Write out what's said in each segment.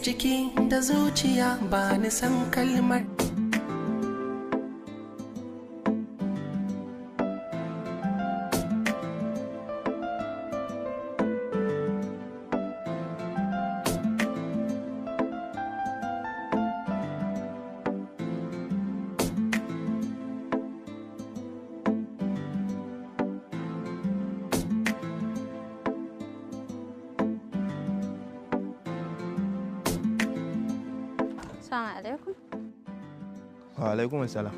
Jiki da zuciya ba ni san kalmar. Assalamu alaikum. Wa alaikum assalam.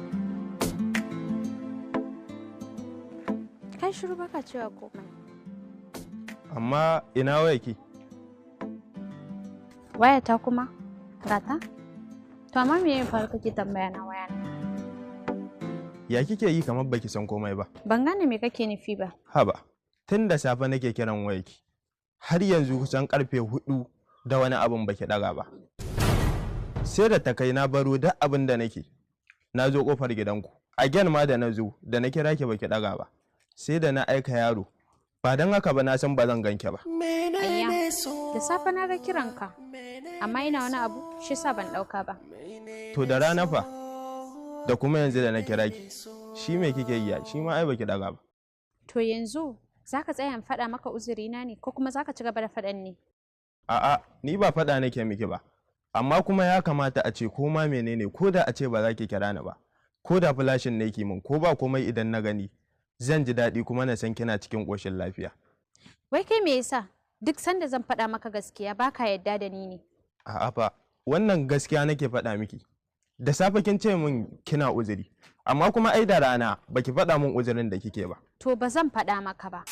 Kai shiru baka cewa komai. Amma ina wayaki? Wayata kuma? Gata? To amma me yin faru kake tambaya na waya na? Ya kike yi kamar baki san komai ba? Ban gane me kake nufi ba. Haba, tun da safe nake kiran wayaki. Har yanzu kusan karfe 4 da wani abun baki daga ba. Sai da ta kai na baro duk abin da nake. Na zo kofar gidanku. Again ma da na zo da na kira ki baki daga ba. Sai da na aika yaro. Ba dan haka ba na san ba zan ganke ba. Ayya, da safe na ga kiranka. Amma ina wani abu, shi sa ban dauka ba. To da rana fa? Da kuma yanzu da na kira ki. Shi me kike yi? Shi ma ai baki daga ba. To yanzu zaka tsaya in faɗa maka uzurina ne ko kuma zaka ci gaba da faɗan ne? A'a, ni ba faɗa nake miki ba. Amma kuma ya kamata a ce ko ma menene ko da a ce ba za ki kira ni ba. Ko da flashin ne ki min ko ba komai idan na gani. Zan ji daɗi kuma na san kina cikin ƙoshin lafiya. Wai kai me yasa? Duk sanda zan faɗa maka gaskiya baka yadda da ni ne. A'a fa, wannan gaskiya nake faɗa miki. Da safe kin ce min kina uzuri. Amma kuma ai da rana baki faɗa min uzurin da kike ba. To ba zan faɗa maka ba.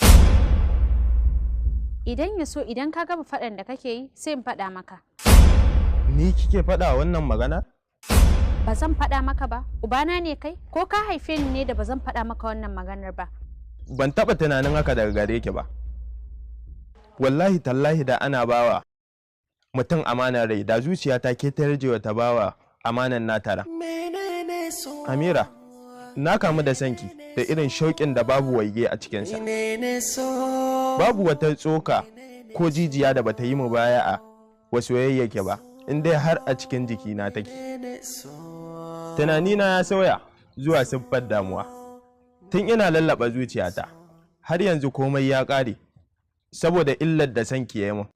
Idan ya so idan ka gama faɗan da kake yi sai in faɗa maka. Ni kike faɗa wannan magana? Ba zan faɗa maka ba. Ubana ne kai? Ko ka haife ni ne da ba zan faɗa maka wannan maganar ba? Ban taɓa tunanin haka daga gare ki ba. Wallahi tallahi da ana bawa mutum amanar rai da zuciyata ke ta yarjewa ta bawa amanan na tara. Amira, na kamu da sanki da irin shauƙin da babu waige a cikinsa. Babu wata tsoka ko jijiya da bata yi mu baya a wasu yayyake ba, in dai har a cikin jikina take. Tunanina ya sauya zuwa siffar damuwa. Tun ina lallaba zuciyata, har yanzu komai ya ƙare, saboda illar da sanki ya yi mun.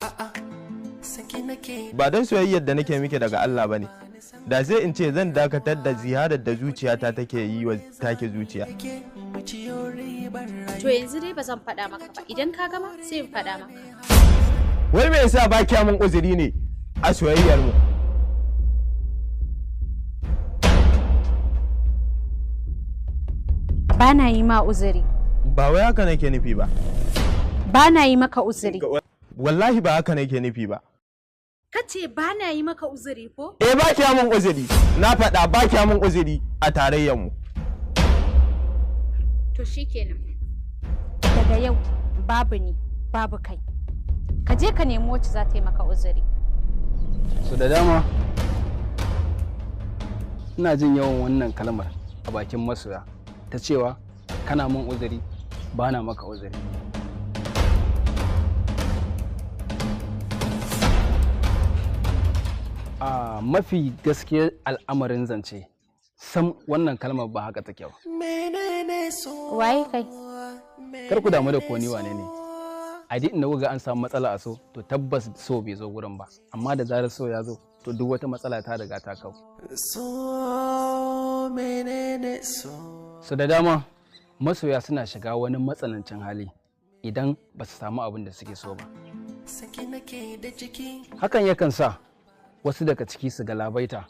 Ba don soyayyar da nake miki daga Allah ba ne, da sai in ce zan dakatar da ziyarar da zuciyata take yi wa take zuciya. To yanzu dai ba zan faɗa maka ba, idan ka gama sai in faɗa maka. Wai me yasa ba kya mun uzuri ne a soyayyar mu? Ba na yi ma uzuri. Ba wai haka nake nufi ba. Ba na yi maka uzuri. Wallahi ba haka nake nufi ba. Kace ba na yi maka uzuri ko? Eh ba kya mun uzuri. Na faɗa ba kya mun uzuri a tarayyar mu. To shikenan. Daga yau babu ni, babu kai. Ka je ka nemi wacce za ta yi maka uzuri. So da dama ina jin yawan wannan kalmar a bakin masoya ta cewa kana mun uzuri ba na maka uzuri. A mafi gaskiyar al'amarin zance sam wannan kalmar ba haka take ba. Waye kai? Kar ku damu da ko ni wane ne. A duk inda kuga an samu matsala a so to tabbas so bai zo gurin ba, amma da zarar so ya zo to duk wata matsala ta riga ta kau. So da dama masoya suna shiga wani matsanancin hali idan ba su samu abin da suke so ba. Hakan yakan sa wasu daga ciki su galabaita,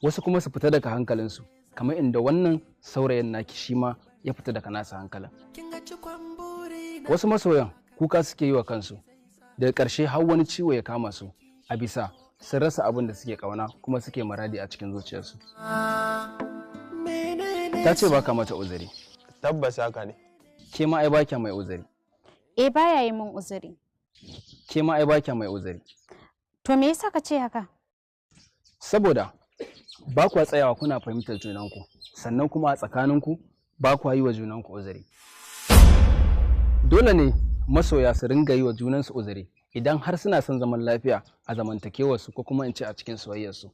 wasu kuma su fita daga hankalinsu, kamar inda wannan saurayin naki shi ma ya fita daga nasa hankalin. Wasu masoyan kuka suke yi wa kansu, daga ƙarshe har wani ciwo ya kama su a bisa sun rasa abin da suke ƙauna kuma suke maradi a cikin zuciyarsu. Ta ce baka mata uzuri. Tabbas haka ne. Ke ma ai baki mai uzuri. Eh baya yi min uzuri. Ke ma ai baki mai uzuri. To me yasa ka ce haka? Saboda ba kwa tsayawa kuna fahimtar junanku, sannan kuma a tsakaninku ba kwa yi wa junanku uzuri. Dole ne masoya su ringa yi wa junansu uzuri idan har suna son zaman lafiya a zamantakewarsu ko kuma in ce a cikin soyayyarsu.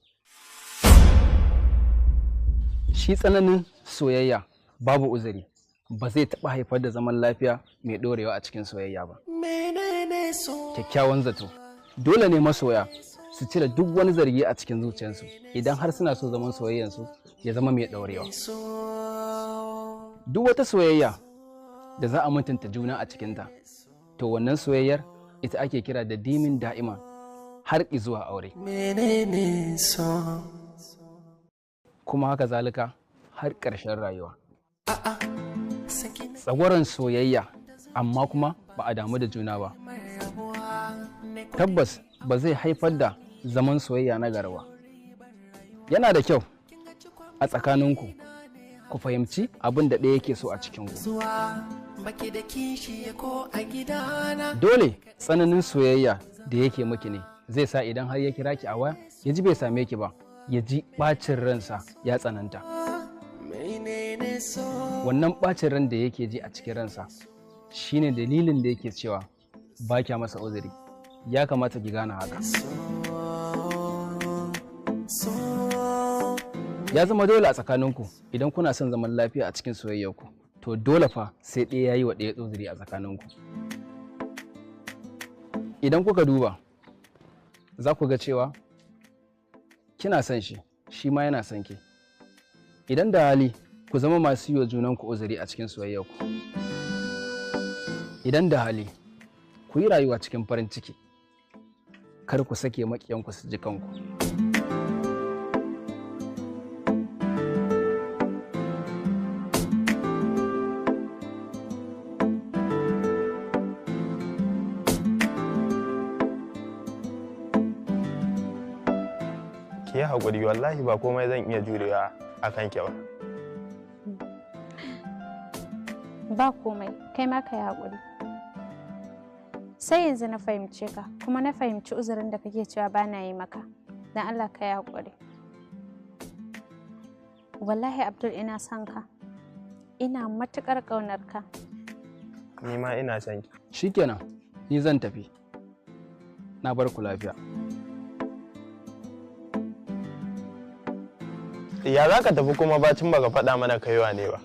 Shi tsananin soyayya babu uzuri ba zai taɓa haifar da zaman lafiya mai ɗorewa a cikin soyayya ba. Kyakkyawan zato. Dole ne masoya su cire duk wani zargi a cikin zuciyarsu idan har suna so zaman soyayyarsu ya zama mai ɗorewa. Duk wata soyayya da za a mutunta juna a cikinta, to wannan soyayyar ita ake kira da dimin da'ima har zuwa aure. Kuma haka zalika har ƙarshen rayuwa. Tsagwaron soyayya amma kuma ba a damu da juna ba, tabbas ba zai haifar da zaman soyayya na garawa. Yana da kyau a tsakaninku ku fahimci abin da ɗaya yake so a cikinku. Dole tsananin soyayya da yake miki ne zai sa idan har ya kira ki a waya ya ji bai same ki ba, ya ji ɓacin ransa ya tsananta. Wannan ɓacin ran da yake ji a cikin ransa shine dalilin da yake cewa ba kya masa uzuri. Ya kamata ki gane haka. Ya zama dole a tsakaninku idan kuna son zaman lafiya a cikin soyayyarku, to dole fa sai ɗaya ya yi wa ɗaya uzuri a tsakaninku. Idan kuka duba za ku ga cewa kina son shi, shi ma yana son ki. Idan da hali ku zama masu yi wa junanku uzuri a cikin soyayyarku. Idan da hali ku yi rayuwa cikin farin ciki, kar ku sake maƙiyanku su ji kanku. Ki yi haƙuri, wallahi ba komai zan iya jurewa a kan ki ba. Ba komai, kai ma ka yi haƙuri. Sai yanzu na fahimce ka, kuma na fahimci uzurin da kake cewa ba na yi maka. Don Allah ka yi haƙuri. Wallahi Abdul, ina son ka. Ina matuƙar ƙaunar ka. Ni ma ina son ki. Shikenan, ni zan tafi. Na bar ku lafiya. Ya za ka tafi kuma bacin baka faɗa mana kaiwa ne ba?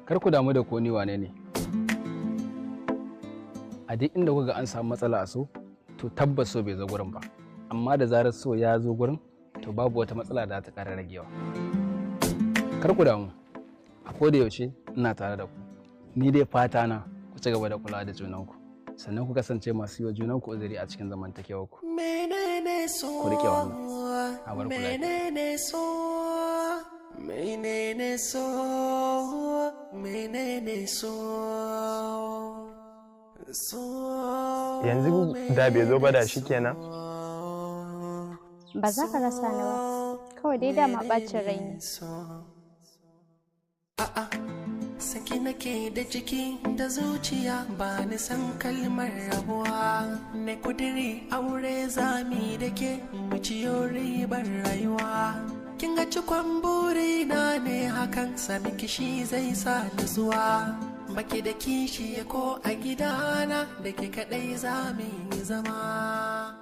Kar ku damu da ko ni wane ne. A duk inda kuka an samu matsala a so, to tabbas so bai zo gurin ba. Amma da zarar so ya zo gurin, to babu wata matsala da ta ƙara ragewa. Kar ku damu, a koda yaushe ina tare da ku. Ni dai fata na ku ci gaba da kula da junanku. Sannan ku kasance masu yi wa junanku uzuri a cikin zamantakewarku. Ku riƙe wannan. A bar ku lafiya. Menene so, menene so, so. Yanzu da bai zo ba da shi kenan? Ba za ka rasa ni ba, kawai dai dama ɓacin rai ne. Saki nake da jiki da zuciya, ba ni san kalmar rabuwa. Ne kudiri aure zami da ke mu ciyo ribar rayuwa. Kin ga cikon burina ne hakan, sami kishi zai sa ni zuwa. Baki da kishi ko a gidana, da ke kaɗai za mu yi zama.